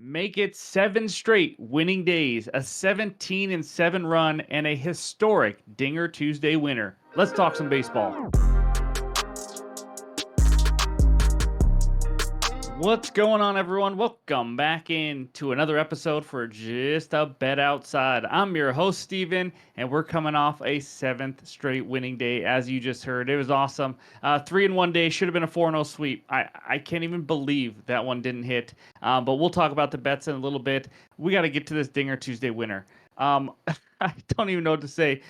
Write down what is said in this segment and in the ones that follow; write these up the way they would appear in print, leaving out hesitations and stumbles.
Make it 7 straight winning days, a 17-7 run, and a historic Dinger Tuesday winner. Let's talk some baseball. What's going on, everyone? Welcome back into another episode for Just a Bet Outside. I'm your host, Steven, and we're coming off a 7th straight winning day, as you just heard. It was awesome. 3-1 day, should have been a 4-0 sweep. I can't even believe that one didn't hit, but we'll talk about the bets in a little bit. We got to get to this Dinger Tuesday winner. I don't even know what to say.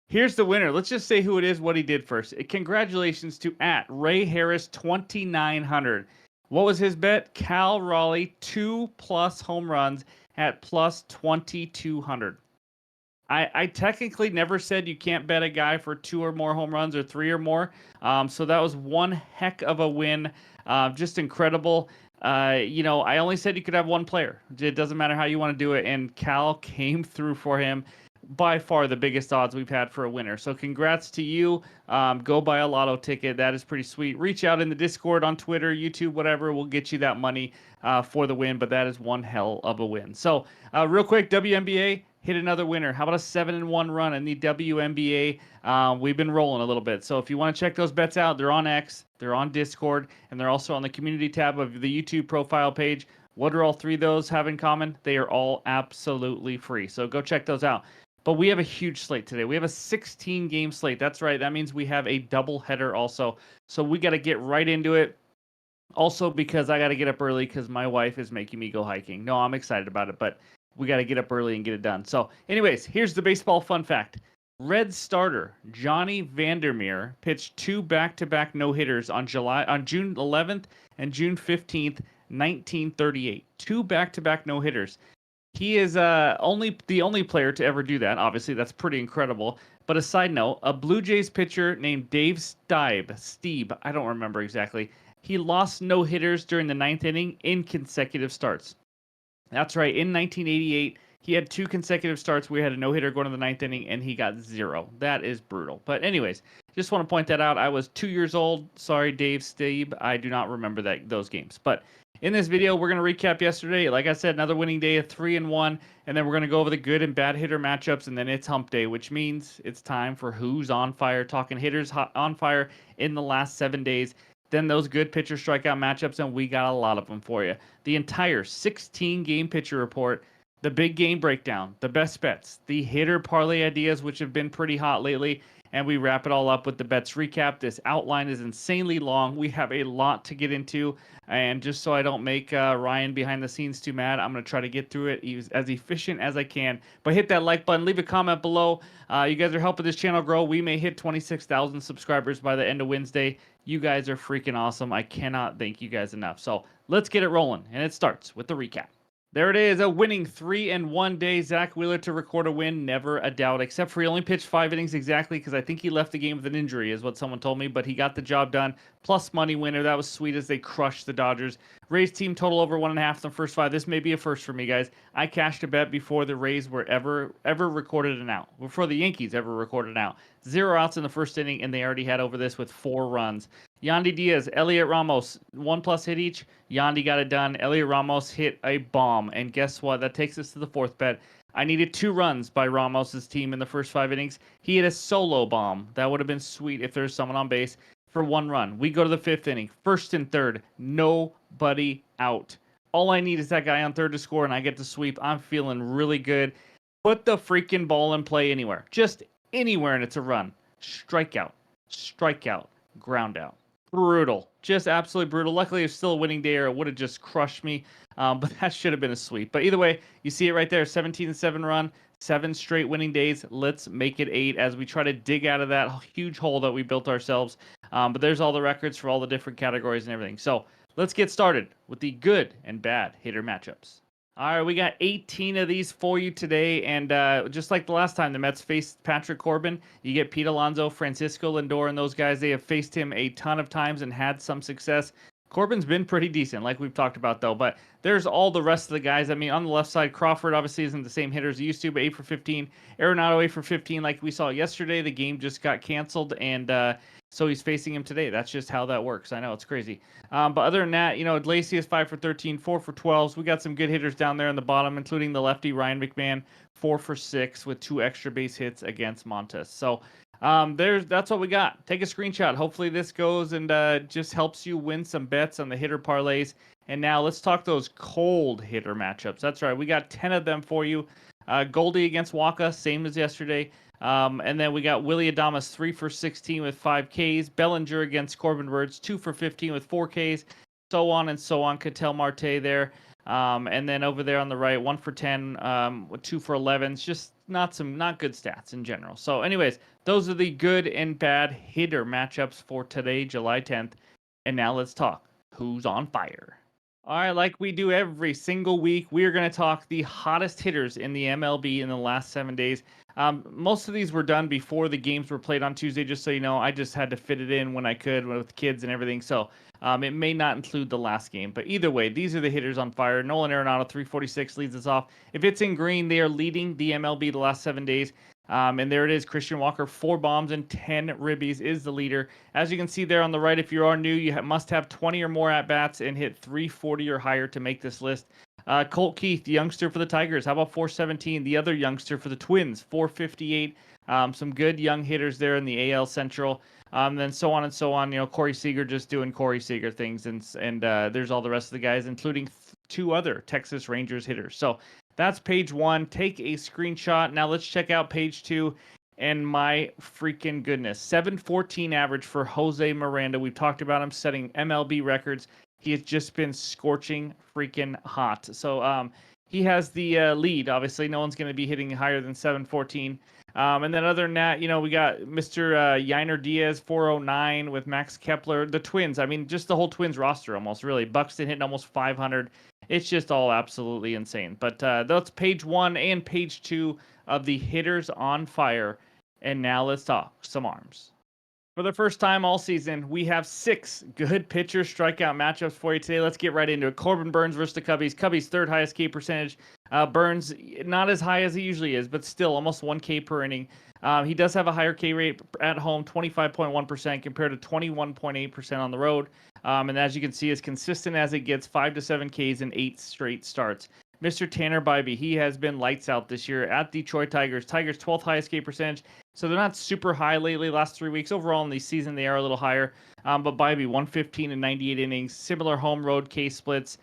Here's the winner. Let's just say who it is, what he did first. Congratulations to Ray Harris 2900. What was his bet? Cal Raleigh 2+ home runs at plus 2200. I technically never said you can't bet a guy for 2 or more home runs or 3 or more. So that was one heck of a win. Just incredible. I only said you could have one player. It doesn't matter how you want to do it. And Cal came through for him. By far the biggest odds we've had for a winner. So congrats to you. Go buy a lotto ticket. That is pretty sweet. Reach out in the Discord, on Twitter, YouTube, whatever. We'll get you that money for the win. But that is one hell of a win. So real quick, WNBA hit another winner. How about a 7-1 run in the WNBA? We've been rolling a little bit. So if you want to check those bets out, they're on X, they're on Discord, and they're also on the community tab of the YouTube profile page. What do all three of those have in common? They are all absolutely free. So go check those out. But we have a huge slate today. We have a 16-game slate. That's right. That means we have a double header also. So we got to get right into it. Also, because I got to get up early because my wife is making me go hiking. No, I'm excited about it, but we got to get up early and get it done. So anyways, here's the baseball fun fact. Red starter Johnny Vandermeer pitched 2 back-to-back no-hitters on June 11th and June 15th, 1938. 2 back-to-back no-hitters. He is the only player to ever do that. Obviously, that's pretty incredible. But a side note, a Blue Jays pitcher named Dave Stieb, I don't remember exactly, he lost no-hitters during the 9th inning in consecutive starts. That's right. In 1988, he had 2 consecutive starts. We had a no-hitter going to the 9th inning, and he got 0. That is brutal. But anyways, just want to point that out. I was 2 years old. Sorry, Dave Stieb. I do not remember those games. But in this video, we're going to recap yesterday. Like I said, another winning day of 3-1, and then we're going to go over the good and bad hitter matchups, and then it's hump day, which means it's time for who's on fire, talking hitters on fire in the last 7 days. Then those good pitcher strikeout matchups, and we got a lot of them for you. The entire 16-game pitcher report, the big game breakdown, the best bets, the hitter parlay ideas, which have been pretty hot lately, and we wrap it all up with the bets recap. This outline is insanely long. We have a lot to get into, and just so I don't make Ryan behind the scenes too mad, I'm going to try to get through it as efficient as I can. But hit that like button, leave a comment below. You guys are helping this channel grow. We may hit 26,000 subscribers by the end of Wednesday. You guys are freaking awesome. I cannot thank you guys enough. So let's get it rolling, and it starts with the recap. There it is, a winning 3-1 day. Zach Wheeler to record a win, never a doubt, except for he only pitched 5 innings exactly because I think he left the game with an injury is what someone told me, but he got the job done. Plus money winner. That was sweet as they crushed the Dodgers. Rays team total over 1.5 in the first 5. This may be a first for me, guys. I cashed a bet before the Rays were ever recorded an out. Before the Yankees ever recorded an out. 0 outs in the first inning, and they already had over this with 4 runs. Yandy Diaz, Elliot Ramos, 1+ hit each. Yandy got it done. Elliot Ramos hit a bomb. And guess what? That takes us to the 4th bet. I needed 2 runs by Ramos's team in the first 5 innings. He hit a solo bomb. That would have been sweet if there's someone on base for 1 run. We go to the 5th inning. 1st and 3rd. Nobody out. All I need is that guy on 3rd to score, and I get to sweep. I'm feeling really good. Put the freaking ball in play anywhere. Just anywhere, and it's a run. Strikeout. Strikeout. Ground out. Brutal. Just absolutely brutal. Luckily, it's still a winning day or it would have just crushed me. But that should have been a sweep. But either way, you see it right there. 17-7 run. 7 straight winning days. Let's make it 8 as we try to dig out of that huge hole that we built ourselves. But there's all the records for all the different categories and everything. So let's get started with the good and bad hitter matchups. All right, we got 18 of these for you today, and just like the last time the Mets faced Patrick Corbin, you get Pete Alonso, Francisco Lindor, and those guys. They have faced him a ton of times and had some success. Corbin's been pretty decent, like we've talked about, though. But there's all the rest of the guys. I mean, on the left side, Crawford obviously isn't the same hitter as he used to, but 8 for 15. Arenado 8 for 15, like we saw yesterday. The game just got canceled, and so he's facing him today. That's just how that works. I know it's crazy. But other than that, Iglesias 5 for 13, 4 for 12. We got some good hitters down there in the bottom, including the lefty Ryan McMahon, 4 for 6 with 2 extra base hits against Montes. So that's what we got. Take a screenshot. Hopefully this goes and just helps you win some bets on the hitter parlays. And now let's talk those cold hitter matchups. That's right. We got 10 of them for you. Goldie against Waka, same as yesterday. And then we got Willie Adames 3 for 16 with 5 Ks. Bellinger against Corbin Burns 2 for 15 with 4 Ks. So on and so on. Ketel Marte there. And then over there on the right, 1 for 10, 2 for 11. It's just not good stats in general. So anyways, those are the good and bad hitter matchups for today, July 10th. And now let's talk who's on fire. All right, like we do every single week, we are going to talk the hottest hitters in the MLB in the last 7 days. Most of these were done before the games were played on Tuesday, just so you know. I just had to fit it in when I could with kids and everything. So it may not include the last game. But either way, these are the hitters on fire. Nolan Arenado, 346, leads us off. If it's in green, they are leading the MLB the last 7 days. And there it is. Christian Walker, 4 bombs and 10 ribbies is the leader. As you can see there on the right, if you are new, you must have 20 or more at-bats and hit 340 or higher to make this list. Colt Keith, the youngster for the Tigers. How about 417? The other youngster for the Twins, 458. Some good young hitters there in the AL Central. Then so on and so on. Corey Seager just doing Corey Seager things. And there's all the rest of the guys, including 2 other Texas Rangers hitters. So that's page 1. Take a screenshot. Now let's check out page 2. And my freaking goodness, 714 average for Jose Miranda. We've talked about him setting MLB records. He has just been scorching freaking hot. So he has the lead. Obviously, no one's going to be hitting higher than 714. And then other than that, we got Mr. Yainer Diaz, 409 with Max Kepler. The Twins, I mean, just the whole Twins roster almost, really. Buxton hitting almost 500. It's just all absolutely insane. But that's page 1 and page 2 of the hitters on fire. And now let's talk some arms. For the first time all season, we have 6 good pitcher strikeout matchups for you today. Let's get right into it. Corbin Burns versus the Cubbies. Cubbies' 3rd highest K percentage. Burns, not as high as he usually is, but still almost 1 K per inning. He does have a higher K rate at home, 25.1% compared to 21.8% on the road. And as you can see, as consistent as it gets, 5 to 7 Ks in 8 straight starts. Mr. Tanner Bybee, he has been lights out this year at Detroit Tigers. Tigers' 12th highest K percentage, so they're not super high lately. Last 3 weeks overall in the season, they are a little higher. But Bybee, 115 in 98 innings, similar home road K splits.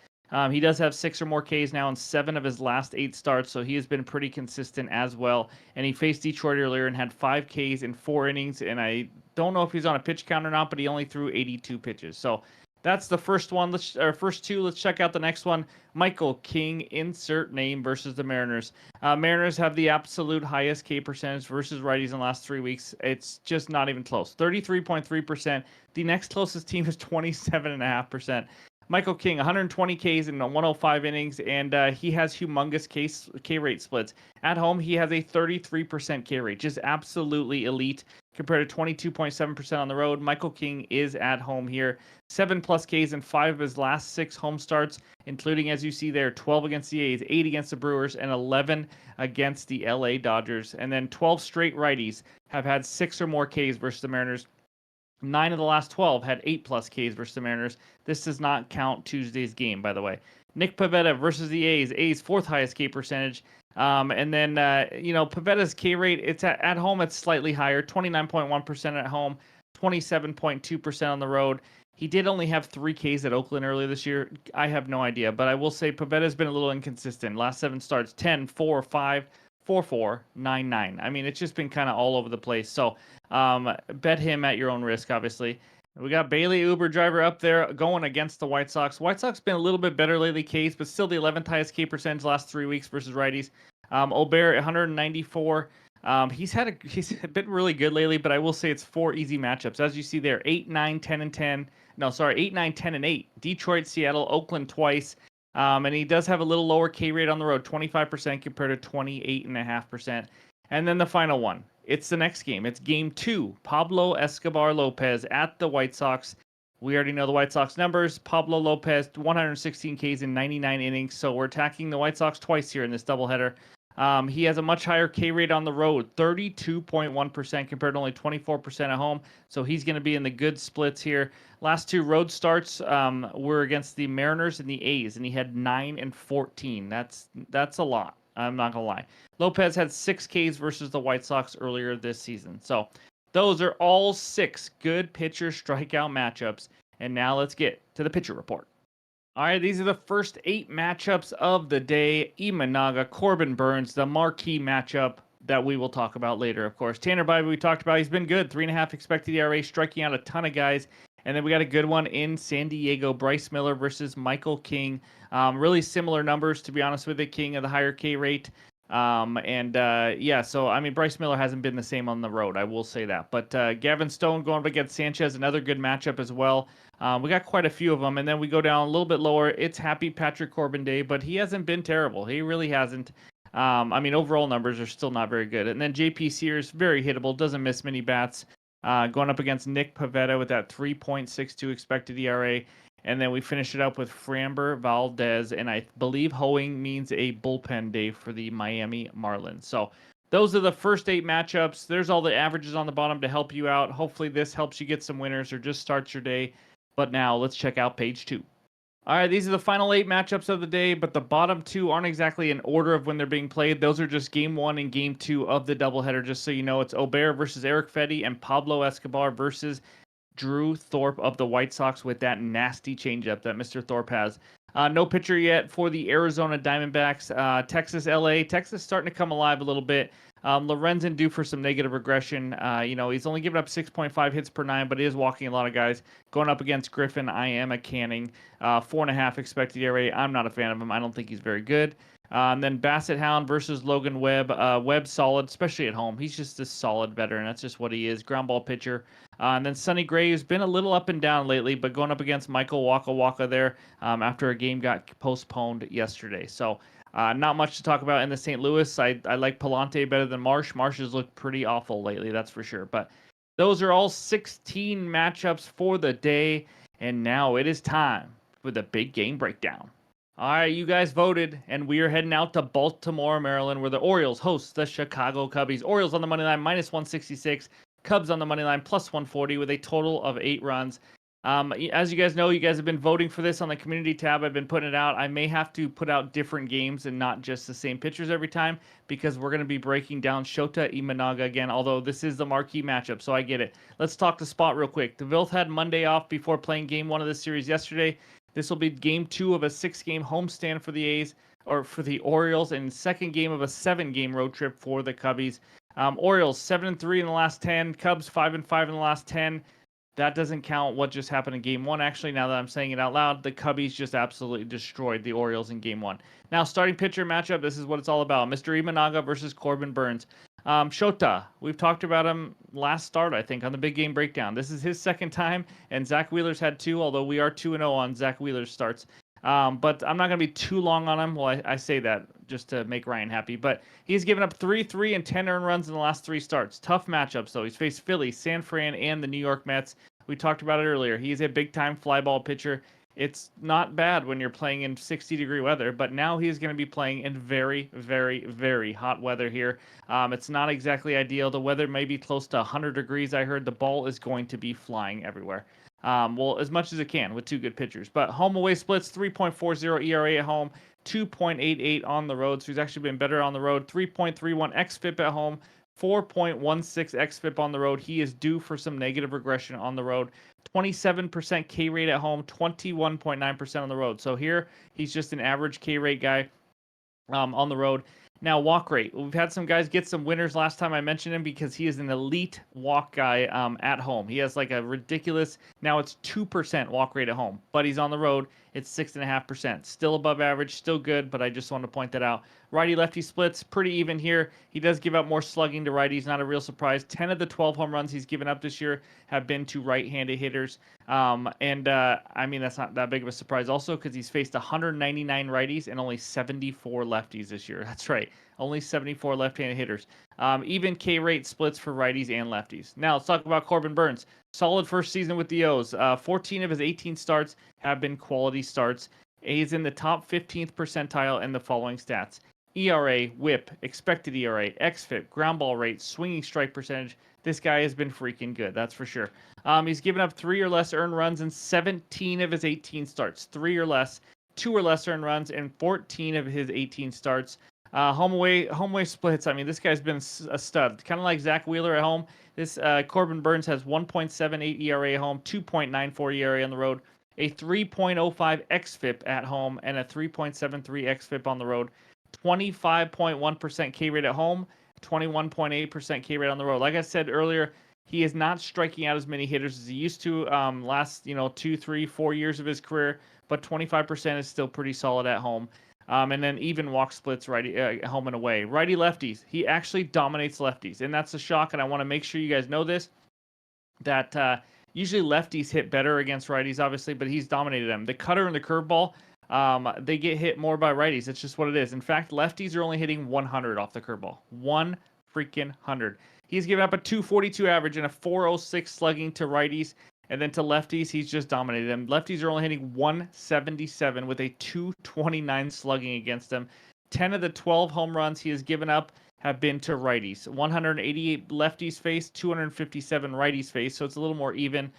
He does have 6 or more Ks now in 7 of his last 8 starts, so he has been pretty consistent as well. And he faced Detroit earlier and had 5 Ks in 4 innings, and I don't know if he's on a pitch count or not, but he only threw 82 pitches. So that's the first one. First 2. Let's check out the next one. Michael King, insert name, versus the Mariners. Mariners have the absolute highest K percentage versus righties in the last 3 weeks. It's just not even close. 33.3%. The next closest team is 27.5%. Michael King, 120 Ks in 105 innings, and he has humongous K rate splits. At home, he has a 33% K rate, just absolutely elite compared to 22.7% on the road. Michael King is at home here. 7+ Ks in 5 of his last 6 home starts, including, as you see there, 12 against the A's, 8 against the Brewers, and 11 against the LA Dodgers. And then 12 straight righties have had 6 or more Ks versus the Mariners. 9 of the last 12 had 8+ Ks versus the Mariners. This does not count Tuesday's game, by the way. Nick Pivetta versus the A's. A's 4th highest K percentage. And then, Pivetta's K rate, it's at home, it's slightly higher, 29.1% at home, 27.2% on the road. He did only have 3 Ks at Oakland earlier this year. I have no idea, but I will say Pivetta's been a little inconsistent. Last 7 starts, 10, 4, 5, 4, 4, 9, 9. I mean, it's just been kind of all over the place. So bet him at your own risk, obviously. We got Bailey Uber driver up there going against the White Sox. White Sox been a little bit better lately, Ks, but still the 11th highest K percentage last 3 weeks versus righties. Ober 194. He's been really good lately, but I will say it's 4 easy matchups. As you see there, 8, 9, 10, and 10. No, sorry, 8, 9, 10, and 8. Detroit, Seattle, Oakland twice. And he does have a little lower K rate on the road, 25% compared to 28.5%. And then the final one. It's the next game. It's game 2. Pablo Escobar Lopez at the White Sox. We already know the White Sox numbers. Pablo Lopez, 116 Ks in 99 innings. So we're attacking the White Sox twice here in this doubleheader. He has a much higher K rate on the road, 32.1% compared to only 24% at home. So he's going to be in the good splits here. Last two road starts were against the Mariners and the A's, and he had 9 and 14. That's a lot. I'm not going to lie. Lopez had 6 Ks versus the White Sox earlier this season. So those are all 6 good pitcher strikeout matchups. And now let's get to the pitcher report. All right, these are the first 8 matchups of the day. Imanaga, Corbin Burns, the marquee matchup that we will talk about later, of course. Tanner Bybee, we talked about. He's been good. 3.5 expected ERA, striking out a ton of guys. And then we got a good one in San Diego. Bryce Miller versus Michael King. Really similar numbers, to be honest with you. King of the higher K rate. Yeah, so I mean, Bryce Miller hasn't been the same on the road, I will say that. But Gavin Stone going up against Sanchez, another good matchup as well. We got quite a few of them, and then we go down a little bit lower. It's Happy Patrick Corbin Day, but he hasn't been terrible. He really hasn't. I mean, overall numbers are still not very good. And then JP Sears, very hittable, doesn't miss many bats. Going up against Nick Pivetta with that 3.62 expected ERA. And then we finish it up with Framber Valdez, and I believe hoeing means a bullpen day for the Miami Marlins. So those are the first 8 matchups. There's all the averages on the bottom to help you out. Hopefully this helps you get some winners or just starts your day. But now let's check out page 2. All right, these are the final 8 matchups of the day, but the bottom 2 aren't exactly in order of when they're being played. Those are just game 1 and game 2 of the doubleheader, just so you know. It's Ober versus Eric Fetty and Pablo Escobar versus Drew Thorpe of the White Sox with that nasty changeup that Mr. Thorpe has. No pitcher yet for the Arizona Diamondbacks. Texas, LA. Texas starting to come alive a little bit. Lorenzen due for some negative regression. He's only given up 6.5 hits per 9, but he is walking a lot of guys. Going up against Griffin, I am a Canning. 4.5 expected ERA. I'm not a fan of him. I don't think he's very good. And then Bassett Hound versus Logan Webb. Webb solid, especially at home. He's just a solid veteran. That's just what he is. Ground ball pitcher. And then Sonny Gray has been a little up and down lately, but going up against Michael Waka Waka there after a game got postponed yesterday. So not much to talk about in the St. Louis. I like Palante better than Marsh. Marsh has looked pretty awful lately, that's for sure. But those are all 16 matchups for the day. And now it is time for the big game breakdown. All right, you guys voted, and we are heading out to Baltimore, Maryland, where the Orioles host the Chicago Cubbies. Orioles on the money line, minus 166. Cubs on the money line, plus 140, with a total of 8 runs. As you guys know, you guys have been voting for this on the community tab. I've been putting it out. I may have to put out different games and not just the same pitchers every time, because we're going to be breaking down Shota Imanaga again, although this is the marquee matchup, so I get it. Let's talk the spot real quick. DeVille had Monday off before playing game 1 of this series yesterday. This will be game 2 of a 6-game homestand for the A's, or for the Orioles, and second game of a 7-game road trip for the Cubbies. Orioles 7-3 in the last 10, Cubs 5-5 in the last 10. That doesn't count what just happened in game 1. Actually, now that I'm saying it out loud, the Cubbies just absolutely destroyed the Orioles in game 1. Now, starting pitcher matchup, this is what it's all about. Mr. Imanaga versus Corbin Burns. Shota, we've talked about him last start, I think, on the big game breakdown. This is his second time, and Zach Wheeler's had 2, although we are 2-0 on Zach Wheeler's starts. But I'm not going to be too long on him. Well, I say that just to make Ryan happy. But he's given up 3 and 10 earned runs in the last 3 starts. Tough matchups, though. He's faced Philly, San Fran, and the New York Mets. We talked about it earlier. He's a big-time fly ball pitcher. It's not bad when you're playing in 60-degree weather, but now he's going to be playing in very, very, very hot weather here. It's not exactly ideal. The weather may be close to 100 degrees. I heard the ball is going to be flying everywhere. Well, as much as it can with 2 good pitchers. But home-away splits, 3.40 ERA at home, 2.88 on the road. So he's actually been better on the road. 3.31 xFIP at home, 4.16 xFIP on the road. He is due for some negative regression on the road. 27% K rate at home, 21.9% on the road. So here, he's just an average K rate guy on the road. Now, walk rate. We've had some guys get some winners last time I mentioned him because he is an elite walk guy at home. He has like a ridiculous, now it's 2% walk rate at home, but he's on the road. It's 6.5%. Still above average, still good, but I just wanted to point that out. Righty-lefty splits, pretty even here. He does give up more slugging to righties, not a real surprise. 10 of the 12 home runs he's given up this year have been to right-handed hitters. I mean, that's not that big of a surprise also because he's faced 199 righties and only 74 lefties this year. That's right. Only 74 left-handed hitters. Even K rate splits for righties and lefties. Now let's talk about Corbin Burnes. Solid first season with the O's. 14 of his 18 starts have been quality starts. He's in the top 15th percentile in the following stats: ERA, WHIP, expected ERA, xFIP, ground ball rate, swinging strike percentage. This guy has been freaking good, that's for sure. He's given up 3 or less earned runs in 17 of his 18 starts. 3 or less, 2 or less earned runs in 14 of his 18 starts. Home away splits. I mean, this guy's been a stud. Kind of like Zach Wheeler at home. This Corbin Burnes has 1.78 ERA at home, 2.94 ERA on the road, a 3.05 xFIP at home, and a 3.73 xFIP on the road. 25.1% K rate at home, 21.8% K rate on the road. Like I said earlier, he is not striking out as many hitters as he used to last 2, 3, 4 years of his career, but 25% is still pretty solid at home. And then even walk splits righty home and away. Righty lefties, he actually dominates lefties, and that's a shock. And I want to make sure you guys know this, that usually lefties hit better against righties, obviously, but he's dominated them. The cutter and the curveball, they get hit more by righties. It's just what it is. In fact, lefties are only hitting 100 off the curveball. 100. He's given up a 242 average and a 406 slugging to righties. And then to lefties, he's just dominated them. Lefties are only hitting 177 with a 229 slugging against them. 10 of the 12 home runs he has given up have been to righties. 188 lefties face, 257 righties face, so it's a little more even.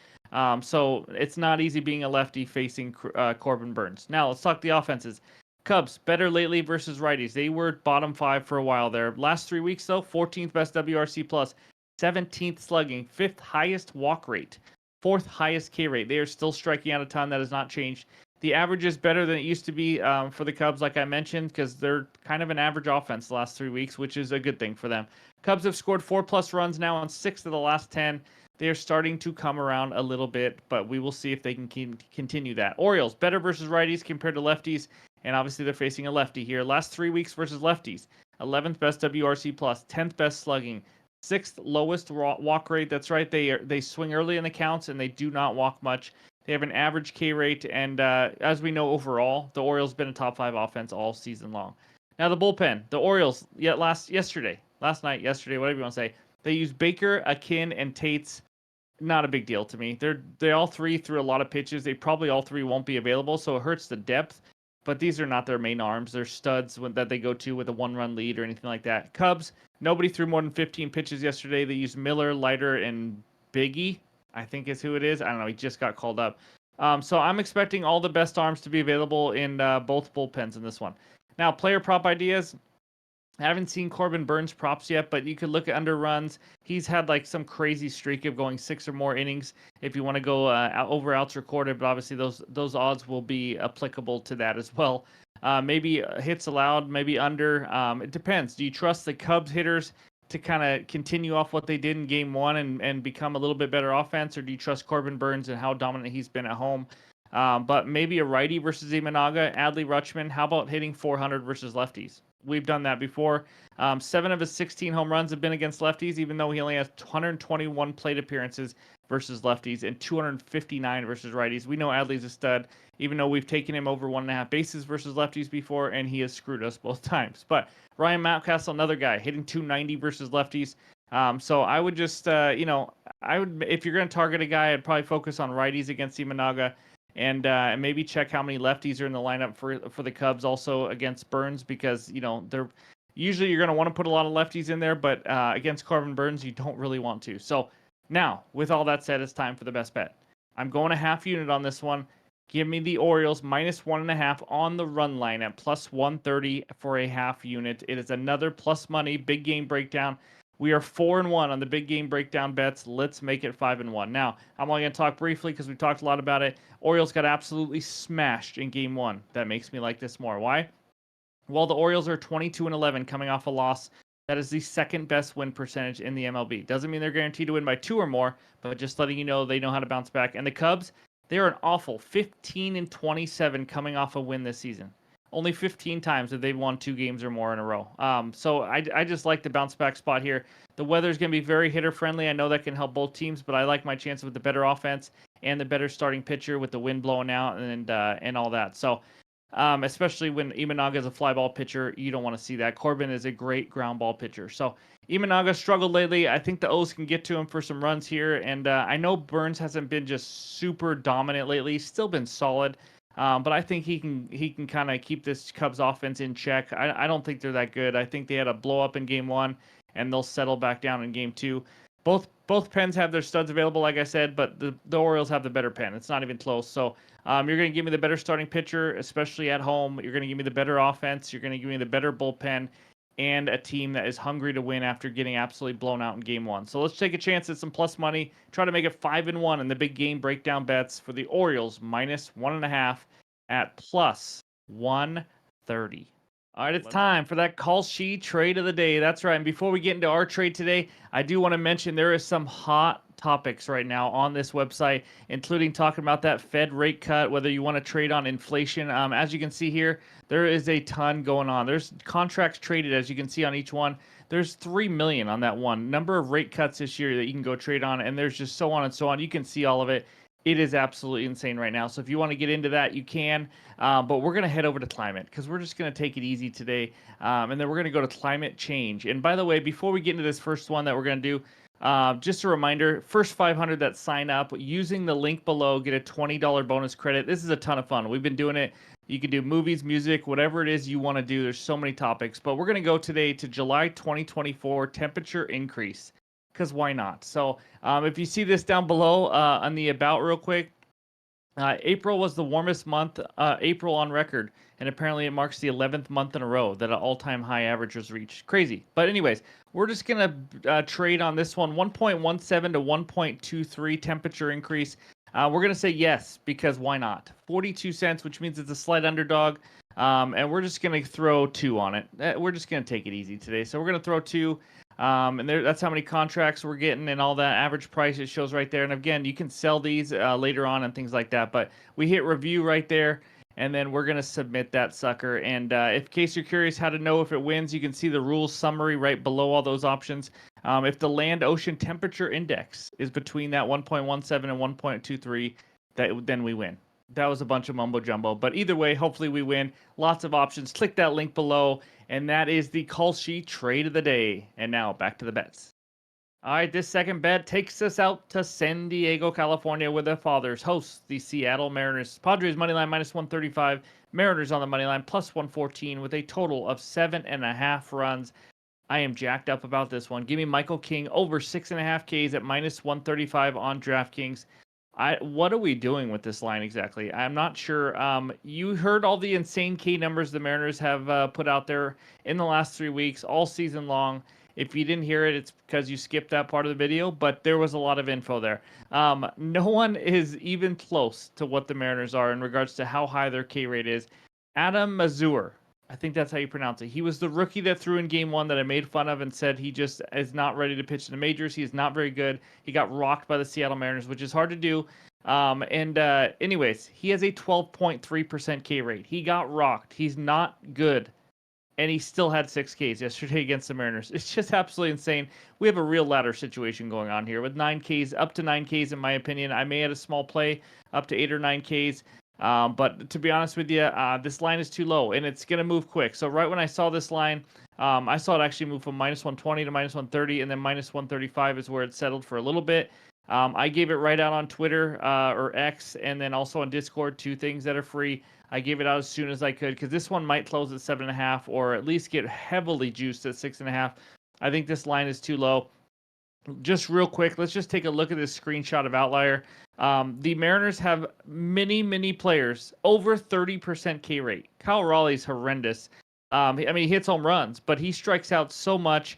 So it's not easy being a lefty facing Corbin Burnes. Now let's talk the offenses. Cubs, better lately versus righties. They were bottom 5 for a while there. Last 3 weeks, though, 14th best WRC+, 17th slugging, 5th highest walk rate, 4th highest K rate. They are still striking out a ton. That has not changed. The average is better than it used to be for the Cubs, like I mentioned, because they're kind of an average offense the last 3 weeks, which is a good thing for them. Cubs have scored 4+ runs now on 6 of the last 10. They are starting to come around a little bit, but we will see if they can continue that. Orioles, better versus righties compared to lefties, and obviously they're facing a lefty here. Last 3 weeks versus lefties, 11th best WRC+, 10th best slugging, 6th lowest walk rate. That's right, they swing early in the counts, and they do not walk much. They have an average K rate, and as we know overall, the Orioles have been a top 5 offense all season long. Now the bullpen, the Orioles, last night, whatever you want to say, they used Baker, Akin, and Tates. Not a big deal to me. They all three threw a lot of pitches. They probably all three won't be available, so it hurts the depth. But these are not their main arms. They're studs that they go to with a 1-run lead or anything like that. Cubs, nobody threw more than 15 pitches yesterday. They used Miller, Leiter, and Biggie, I think is who it is. I don't know. He just got called up. So I'm expecting all the best arms to be available in both bullpens in this one. Now, player prop ideas. I haven't seen Corbin Burnes props yet, but you could look at under runs. He's had like some crazy streak of going 6 or more innings if you want to go over outs recorded, but obviously those odds will be applicable to that as well. Maybe hits allowed, maybe under. It depends. Do you trust the Cubs hitters to kind of continue off what they did in game 1 and become a little bit better offense, or do you trust Corbin Burnes and how dominant he's been at home? But maybe a righty versus Imanaga, Adley Rutschman. How about hitting 400 versus lefties? We've done that before. 7 of his 16 home runs have been against lefties, even though he only has 121 plate appearances versus lefties and 259 versus righties. We know Adley's a stud, even though we've taken him over 1.5 bases versus lefties before, and he has screwed us both times. But Ryan Mountcastle, another guy, hitting 290 versus lefties. So I would just, if you're going to target a guy, I'd probably focus on righties against Imanaga. And maybe check how many lefties are in the lineup for the Cubs also against Burnes, because they're usually you're going to want to put a lot of lefties in there, but against Corbin Burnes you don't really want to. So now, with all that said, it's time for the best bet. I'm going a half unit on this one. Give me the Orioles -1.5 on the run line at +130 for a half unit. It is another plus money big game breakdown. We are 4-1 on the big game breakdown bets. Let's make it 5-1. Now, I'm only going to talk briefly because we talked a lot about it. Orioles got absolutely smashed in game 1. That makes me like this more. Why? Well, the Orioles are 22-11 coming off a loss. That is the second best win percentage in the MLB. Doesn't mean they're guaranteed to win by 2 or more, but just letting you know they know how to bounce back. And the Cubs, they're an awful 15-27 coming off a win this season. Only 15 times have they won 2 games or more in a row. So I just like the bounce back spot here. The weather's going to be very hitter friendly. I know that can help both teams, but I like my chances with the better offense and the better starting pitcher with the wind blowing out and all that. So especially when Imanaga is a fly ball pitcher. You don't want to see that. Corbin is a great ground ball pitcher. So Imanaga struggled lately. I think the O's can get to him for some runs here. And I know Burns hasn't been just super dominant lately. He's still been solid. But I think he can kind of keep this Cubs offense in check. I don't think they're that good. I think they had a blow up in game one, and they'll settle back down in game two. Both pens have their studs available, like I said, but the Orioles have the better pen. It's not even close. So you're going to give me the better starting pitcher, especially at home. You're going to give me the better offense. You're going to give me the better bullpen, and a team that is hungry to win after getting absolutely blown out in game one. So let's take a chance at some plus money. Try to make it 5-1 in the big game breakdown bets for the Orioles -1.5 at plus 130. All right, it's time for that KALSHI trade of the day. That's right. And before we get into our trade today, I do want to mention there is some hot topics right now on this website, including talking about that Fed rate cut, whether you want to trade on inflation. As you can see here, there is a ton going on. There's contracts traded, as you can see on each one. There's 3 million on that one. Number of rate cuts this year that you can go trade on, and there's just so on and so on. You can see all of it. It is absolutely insane right now. So if you want to get into that, you can. But we're going to head over to climate because we're just going to take it easy today. And then we're going to go to climate change. And by the way, before we get into this first one that we're going to do, just a reminder, first 500 that sign up using the link below, get a $20 bonus credit. This is a ton of fun. We've been doing it. You can do movies, music, whatever it is you want to do. There's so many topics. But we're going to go today to July 2024 temperature increase. Because why not? So if you see this down below on the about real quick, April was the warmest month, April on record. And apparently it marks the 11th month in a row that an all-time high average was reached. Crazy. But anyways, we're just going to trade on this one. 1.17 to 1.23 temperature increase. We're going to say yes, because why not? 42 cents, which means it's a slight underdog. And we're just going to throw 2 on it. We're just going to take it easy today. So we're going to throw 2. And that's how many contracts we're getting and all that average price it shows right there. And again, you can sell these later on and things like that. But we hit review right there, and then we're going to submit that sucker. And in case you're curious how to know if it wins, you can see the rules summary right below all those options. If the land ocean temperature index is between that 1.17 and 1.23, then we win. That was a bunch of mumbo jumbo, but either way, hopefully we win. Lots of options. Click that link below, and that is the KALSHI trade of the day. And now back to the bets. All right, this second bet takes us out to San Diego, California, where the Fathers host the Seattle Mariners. Padres moneyline -135, Mariners on the moneyline +114 with a total of 7.5 runs. I am jacked up about this one. Give me Michael King over 6.5 Ks at -135 on DraftKings. What are we doing with this line exactly? I'm not sure. You heard all the insane K numbers the Mariners have put out there in the last 3 weeks, all season long. If you didn't hear it, it's because you skipped that part of the video, but there was a lot of info there. No one is even close to what the Mariners are in regards to how high their K rate is. Adam Mazur, I think that's how you pronounce it. He was the rookie that threw in game one that I made fun of and said he just is not ready to pitch in the majors. He is not very good. He got rocked by the Seattle Mariners, which is hard to do. Anyways, he has a 12.3% K rate. He got rocked. He's not good. And he still had 6 Ks yesterday against the Mariners. It's just absolutely insane. We have a real ladder situation going on here with 9 Ks, up to 9 Ks in my opinion. I may add a small play up to 8 or 9 Ks. But to be honest with you, this line is too low, and it's going to move quick. So right when I saw this line, I saw it actually move from -120 to -130, and then -135 is where it settled for a little bit. I gave it right out on Twitter or X, and then also on Discord, 2 things that are free. I gave it out as soon as I could because this one might close at 7.5 or at least get heavily juiced at 6.5. I think this line is too low. Just real quick, let's just take a look at this screenshot of Outlier. The Mariners have many players over 30% K rate. Kyle Raleigh's horrendous. I mean, he hits home runs, but he strikes out so much.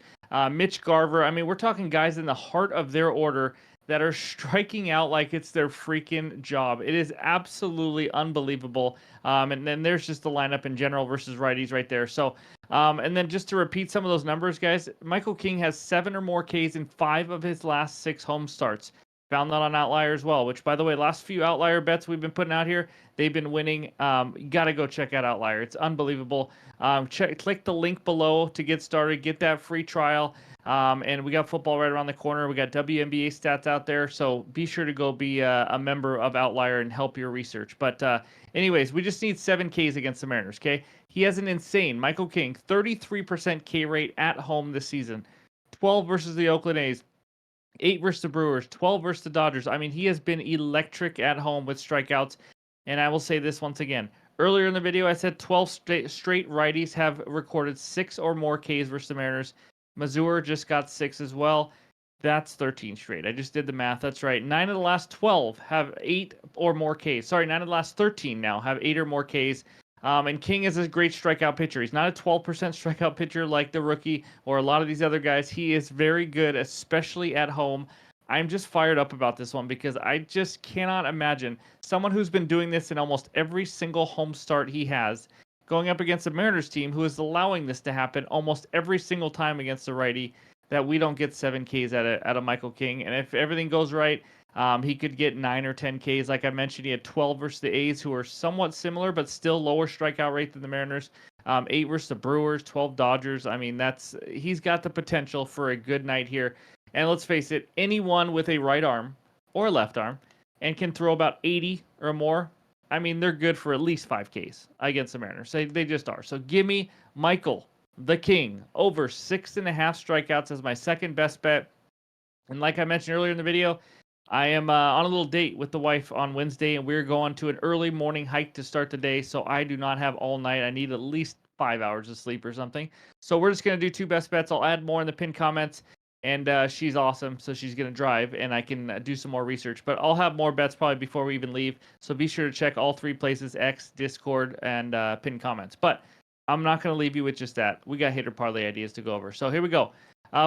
Mitch Garver, I mean, we're talking guys in the heart of their order that are striking out like it's their freaking job. It is absolutely unbelievable. And then there's just the lineup in general versus righties right there. So, and then just to repeat some of those numbers, guys, Michael King has 7 or more Ks in 5 of his last 6 home starts. Found that on Outlier as well, which, by the way, last few Outlier bets we've been putting out here, they've been winning. You got to go check out Outlier. It's unbelievable. Click the link below to get started. Get that free trial. And we got football right around the corner. We got WNBA stats out there. So be sure to go be a member of Outlier and help your research. But anyways, we just need 7 Ks against the Mariners, okay? He has an insane Michael King, 33% K rate at home this season. 12 versus the Oakland A's. 8 versus the Brewers, 12 versus the Dodgers. I mean, he has been electric at home with strikeouts. And I will say this once again. Earlier in the video, I said 12 straight righties have recorded 6 or more Ks versus the Mariners. Mazur just got 6 as well. That's 13 straight. I just did the math. That's right. 9 of the last 12 have 8 or more Ks. Sorry, 9 of the last 13 now have 8 or more Ks. And King is a great strikeout pitcher. He's not a 12% strikeout pitcher like the rookie or a lot of these other guys. He is very good, especially at home. I'm just fired up about this one because I just cannot imagine someone who's been doing this in almost every single home start he has going up against a Mariners team who is allowing this to happen almost every single time against the righty, that we don't get 7 Ks out of Michael King. And if everything goes right, he could get 9 or 10 Ks. Like I mentioned, he had 12 versus the A's, who are somewhat similar, but still lower strikeout rate than the Mariners. 8 versus the Brewers, 12 Dodgers. I mean, he's got the potential for a good night here. And let's face it, anyone with a right arm or left arm and can throw about 80 or more, I mean, they're good for at least 5 Ks against the Mariners. They just are. So give me Michael, the King, over 6.5 strikeouts as my second best bet. And like I mentioned earlier in the video, I am on a little date with the wife on Wednesday, and we're going to an early morning hike to start the day, so I do not have all night. I need at least 5 hours of sleep or something. So we're just going to do 2 best bets. I'll add more in the pinned comments, and she's awesome, so she's going to drive, and I can do some more research. But I'll have more bets probably before we even leave, so be sure to check all 3 places, X, Discord, and pinned comments. But I'm not going to leave you with just that. We got hitter parlay ideas to go over. So here we go.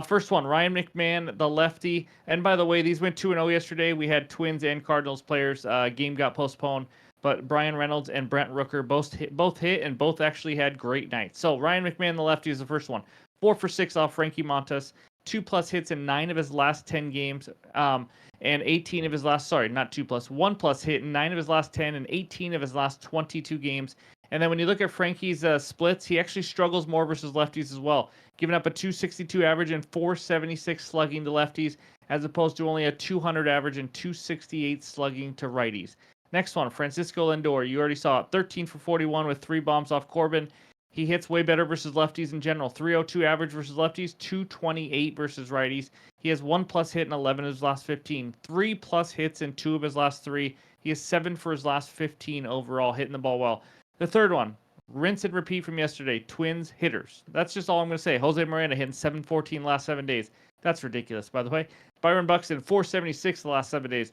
First one, Ryan McMahon, the lefty. And by the way, these went 2-0 yesterday. We had Twins and Cardinals players. Game got postponed, but Brian Reynolds and Brent Rooker both hit and both actually had great nights. So Ryan McMahon, the lefty, is the first one. 4 for 6 off Frankie Montas. 2+ hits in 9 of his last 10 games. And 18 of his last, sorry, not 2+, 1+ hit in 9 of his last 10 and 18 of his last 22 games. And then when you look at Frankie's splits, he actually struggles more versus lefties as well, giving up a 262 average and 476 slugging to lefties, as opposed to only a 200 average and 268 slugging to righties. Next one, Francisco Lindor. You already saw it. 13 for 41 with 3 bombs off Corbin. He hits way better versus lefties in general. 302 average versus lefties, 228 versus righties. He has 1+ hit in 11 of his last 15. 3+ hits in 2 of his last 3. He has 7 for his last 15 overall, hitting the ball well. The third one, rinse and repeat from yesterday. Twins hitters. That's just all I'm going to say. Jose Miranda hitting 714 the last 7 days. That's ridiculous, by the way. Byron Buxton, 476 the last 7 days.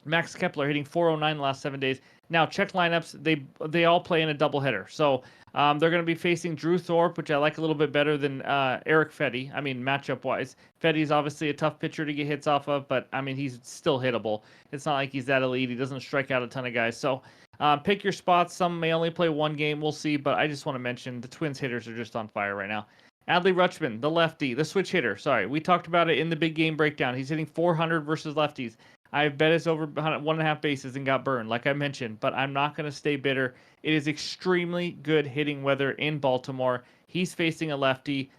Max Kepler hitting 409 the last 7 days. Now, check lineups. They all play in a doubleheader. So they're going to be facing Drew Thorpe, which I like a little bit better than Eric Fetty. I mean, matchup-wise. Fetty's obviously a tough pitcher to get hits off of, but, I mean, he's still hittable. It's not like he's that elite. He doesn't strike out a ton of guys. So pick your spots. Some may only play 1 game. We'll see, but I just want to mention the Twins hitters are just on fire right now. Adley Rutschman, the lefty, the switch hitter. Sorry, we talked about it in the big game breakdown. He's hitting 400 versus lefties. I've bet it's over 1.5 bases and got burned, like I mentioned, but I'm not going to stay bitter. It is extremely good hitting weather in Baltimore. He's facing a lefty.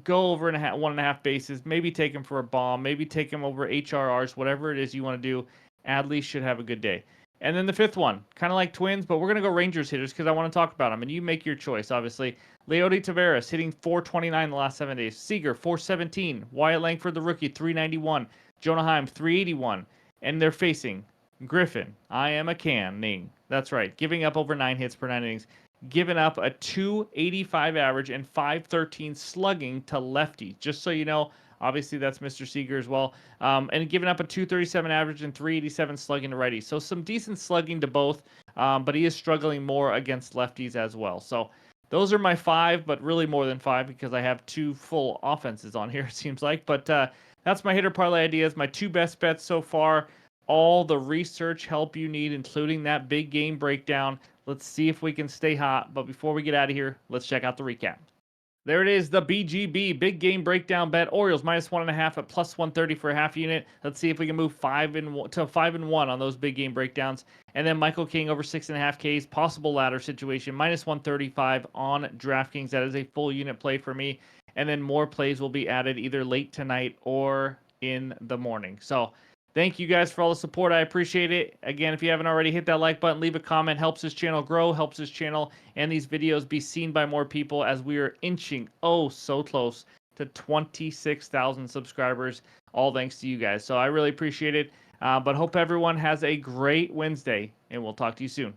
Go over 1.5 bases. Maybe take him for a bomb. Maybe take him over HRRs, whatever it is you want to do. Adley should have a good day. And then the fifth one, kind of like Twins, but we're going to go Rangers hitters because I want to talk about them, and you make your choice, obviously. Leody Taveras hitting 429 the last 7 days. Seager, 417. Wyatt Langford, the rookie, 391. Jonah Heim, 381. And they're facing Griffin. I am a canning. That's right. Giving up over 9 hits per 9 innings. Giving up a 285 average and 513 slugging to lefties. Just so you know, obviously that's Mr. Seager as well. And giving up a 237 average and 387 slugging to righties. So some decent slugging to both. But he is struggling more against lefties as well. So those are my 5, but really more than 5 because I have 2 full offenses on here, it seems like. But that's my hitter parlay ideas, my 2 best bets so far. All the research help you need, including that big game breakdown. Let's see if we can stay hot. But before we get out of here, let's check out the recap. There it is, the BGB, big game breakdown bet. Orioles -1.5 at +130 for a half unit. Let's see if we can move 5-1 on those big game breakdowns. And then Michael King over 6.5 Ks, possible ladder situation, -135 on DraftKings. That is a full unit play for me. And then more plays will be added either late tonight or in the morning. So thank you guys for all the support. I appreciate it. Again, if you haven't already, hit that like button, leave a comment. Helps this channel grow, helps this channel and these videos be seen by more people as we are inching so close to 26,000 subscribers. All thanks to you guys. So I really appreciate it. But hope everyone has a great Wednesday, and we'll talk to you soon.